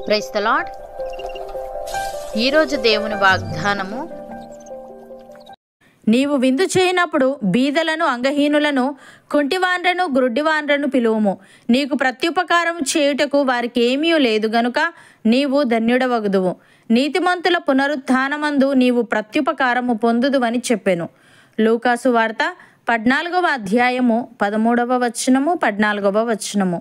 Praise the lord. ఈరోజు దేవుని వాగ్దానము, నీవు విందు చేయనప్పుడు బీదలను, అంగహీనులను, కుంటివాండ్రను, గ్రుడ్డివాండ్రను పిలువుము. నీకు ప్రత్యుపకారం చేయుటకు వారికి ఏమీ లేదు గనుక నీవు ధన్యుడవగుదువు. నీతిమంతుల పునరుత్థానమందు నీవు ప్రత్యుపకారము పొందుదువని చెప్పెను. లూకాసు వార్త 14వ అధ్యాయము 13వ వచనము, 14వ వచనము.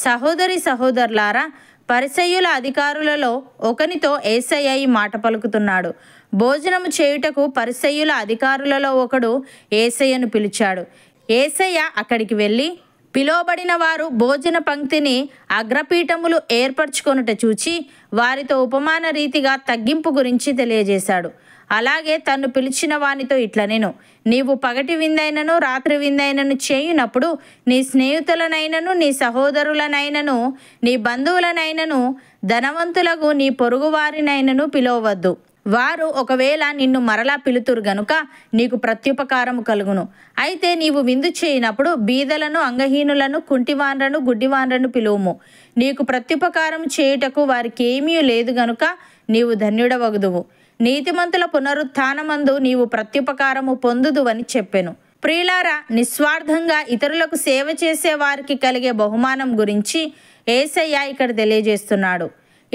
సహోదరి సహోదరులారా, పరిసయ్యుల అధికారులలో ఒకనితో యేసయ్య ఈ మాట పలుకుతున్నాడు. భోజనము చేయుటకు పరిసయ్యుల అధికారులలో ఒకడు యేసయ్యను పిలిచాడు. యేసయ్య అక్కడికి వెళ్ళి పిలువబడిన వారు భోజన పంక్తిని అగ్రపీఠములు ఏర్పరచుకొనుట చూచి వారితో ఉపమాన రీతిగా తగ్గింపు గురించి తెలియజేశాడు. అలాగే తన్ను పిలిచిన వానితో ఇట్లనెను, నీవు పగటి విందైనను రాత్రి విందైనను చేయునప్పుడు నీ స్నేహితులనైనను, నీ సహోదరులనైనను, నీ బంధువులనైనను, ధనవంతులకు నీ పొరుగువారినైనను పిలవవద్దు. వారు ఒకవేళ నిన్ను మరలా పిలుతురు గనుక నీకు ప్రత్యుపకారము కలుగును. అయితే నీవు విందు చేయనప్పుడు బీదలను, అంగహీనులను, కుంటివాండ్రను, గుడ్డివాండ్రను పిలువుము. నీకు ప్రత్యుపకారం చేయుటకు వారికి ఏమీ లేదు గనుక నీవు ధన్యుడవగుదువు. నీతిమంతుల పునరుత్థానమందు నీవు ప్రత్యుపకారము పొందుదువని చెప్పెను. ప్రియులారా, నిస్వార్థంగా ఇతరులకు సేవ చేసే వారికి కలిగే బహుమానం గురించి యేసయ్య ఇక్కడ తెలియజేస్తున్నాడు.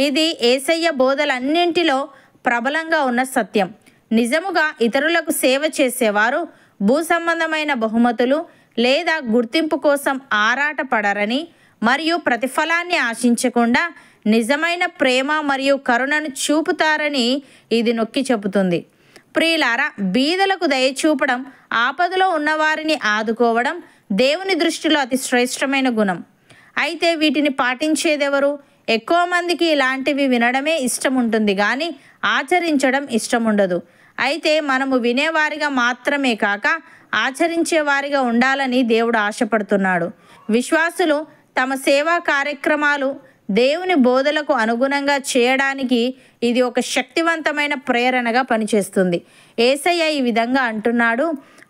ఇది యేసయ్య బోధలన్నింటిలో ప్రబలంగా ఉన్న సత్యం. నిజముగా ఇతరులకు సేవ చేసేవారు భూ సంబంధమైన బహుమతులు లేదా గుర్తింపు కోసం ఆరాట పడరని మరియు ప్రతిఫలాన్ని ఆశించకుండా నిజమైన ప్రేమ మరియు కరుణను చూపుతారని ఇది నొక్కి చెబుతుంది. ప్రియులారా, బీదలకు దయచూపడం, ఆపదలో ఉన్నవారిని ఆదుకోవడం దేవుని దృష్టిలో అతి శ్రేష్టమైన గుణం. అయితే వీటిని పాటించేదెవరు? ఎక్కువ మందికి ఇలాంటివి వినడమే ఇష్టం ఉంటుంది కానీ ఆచరించడం ఇష్టం ఉండదు. అయితే మనము వినేవారిగా మాత్రమే కాక ఆచరించేవారిగా ఉండాలని దేవుడు ఆశపడుతున్నాడు. విశ్వాసులు తమ సేవా కార్యక్రమాలు దేవుని బోధలకు అనుగుణంగా చేయడానికి ఇది ఒక శక్తివంతమైన ప్రేరణగా పనిచేస్తుంది. యేసయ్య ఈ విధంగా అంటున్నాడు,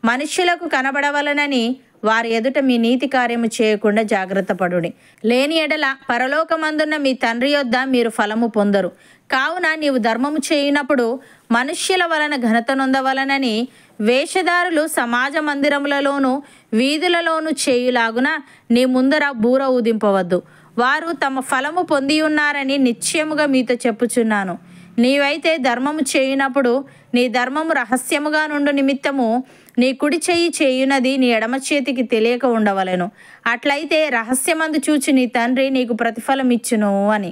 మనుష్యులకు కనబడవలనని వారి ఎదుట మీ నీతి కార్యము చేయకుండా జాగ్రత్త పడుడి. లేని ఎడల పరలోకమందున్న మీ తండ్రి యొద్ద మీరు ఫలము పొందరు. కావున నీవు ధర్మము చేయునప్పుడు మనుష్యుల వలన ఘనత నొందవలనని వేషధారులు సమాజ మందిరములలోను వీధులలోను చేయులాగున నీ ముందర బూర ఊదింపవద్దు. వారు తమ ఫలము పొంది ఉన్నారని నిశ్చయముగా మీతో చెప్పుచున్నాను. నీవైతే ధర్మము చేయునప్పుడు నీ ధర్మము రహస్యముగా నుండు నిమిత్తము నీ కుడి చెయ్యి చేయునది నీ ఎడమ చేతికి తెలియక ఉండవలెను. అట్లయితే రహస్యమందు చూచి నీ తండ్రి నీకు ప్రతిఫలం ఇచ్చును అని.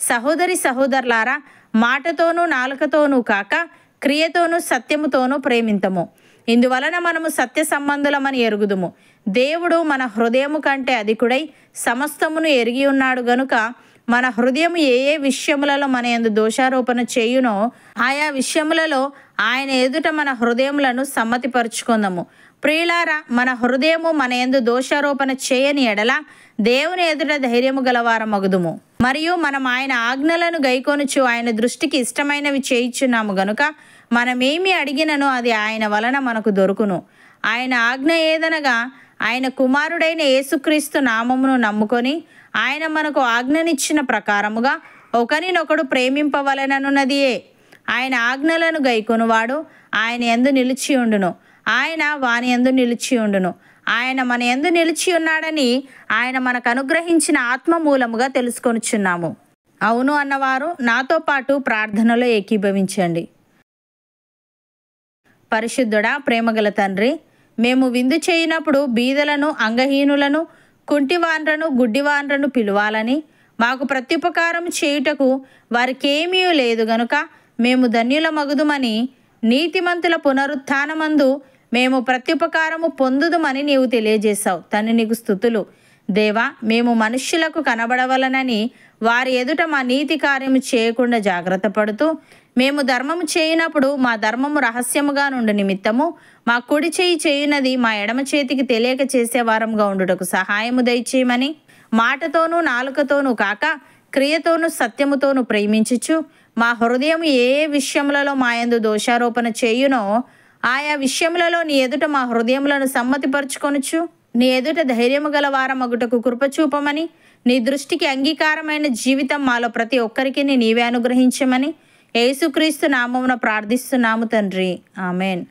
సహోదరి సహోదరులారా, మాటతోనూ నాలుకతోనూ కాక క్రియతోనూ సత్యముతోనూ ప్రేమింతము. ఇందువలన మనము సత్య సంబంధులమని ఎరుగుదుము. దేవుడు మన హృదయము కంటే అధికుడై సమస్తమును ఎరిగి ఉన్నాడు గనుక మన హృదయం ఏ ఏ విషయములలో మన యందు దోషారోపణ చేయునో ఆయా విషయములలో ఆయన ఎదుట మన హృదయములను సమ్మతిపరుచుకుందాము. ప్రియులారా, మన హృదయము మన యందు దోషారోపణ చేయని ఎడల దేవుని ఎదుట ధైర్యము గలవారమగుదుము. మరియు మనం ఆయన ఆజ్ఞలను గైకొనుచు ఆయన దృష్టికి ఇష్టమైనవి చేయిచున్నాము గనుక మనమేమి అడిగినను అది ఆయన వలన మనకు దొరుకును. ఆయన ఆజ్ఞ ఏదనగా ఆయన కుమారుడైన యేసుక్రీస్తు నామమును నమ్ముకొని ఆయన మనకు ఆజ్ఞనిచ్చిన ప్రకారముగా ఒకరినొకడు ప్రేమింపవలెననున్నదియే. ఆయన ఆజ్ఞలను గైకొనువాడు ఆయన యందు నిలిచి ఉండును, ఆయన వాని యందు నిలిచి ఉండును. ఆయన మన యందు నిలిచి ఉన్నాడని ఆయన మనకు అనుగ్రహించిన ఆత్మ మూలముగా తెలుసుకొనుచున్నాము. అవును అన్నవారు నాతో పాటు ప్రార్థనలో ఏకీభవించండి. పరిశుద్ధుడా, ప్రేమగల తండ్రి, మేము విందు చేయనప్పుడు బీదలను, అంగహీనులను, కుంటివాండ్రను, గుడ్డివాండ్రను పిలువాలని, మాకు ప్రత్యుపకారం చేయుటకు వారికేమీ లేదు గనుక మేము ధన్యులమగుదుమని, నీతిమంతుల పునరుత్థానమందు మేము ప్రత్యుపకారము పొందుదుమని నీవు తెలియజేశావు. తండ్రి, నీకు స్తుతులు. దేవా, మేము మనుష్యులకు కనబడవలనని వారి ఎదుట మా నీతి కార్యము చేయకుండా జాగ్రత్త పడుతూ, మేము ధర్మము చేయనప్పుడు మా ధర్మము రహస్యముగా నుండి నిమిత్తము మా కుడి చేయి చేయునది మా ఎడమ చేతికి తెలియక చేసేవారంగా ఉండుటకు సహాయము దయచేయమని, మాటతోనూ నాలుకతోనూ కాక క్రియతోనూ సత్యముతోనూ ప్రేమించుచు మా హృదయం ఏ ఏ విషయములలో మా యందు దోషారోపణ చేయునో ఆయా విషయములలో నీ ఎదుట మా హృదయములను సమ్మతిపరుచుకొనుచు నీ ఎదుట ధైర్యము గల వారమగుటకు కృపచూపమని నీ దృష్టికి అంగీకారమైన జీవితం మాలో ప్రతి ఒక్కరికి నీవే అనుగ్రహించమని యేసుక్రీస్తు నామమున ప్రార్థిస్తున్నాము తండ్రి. ఆమెన్.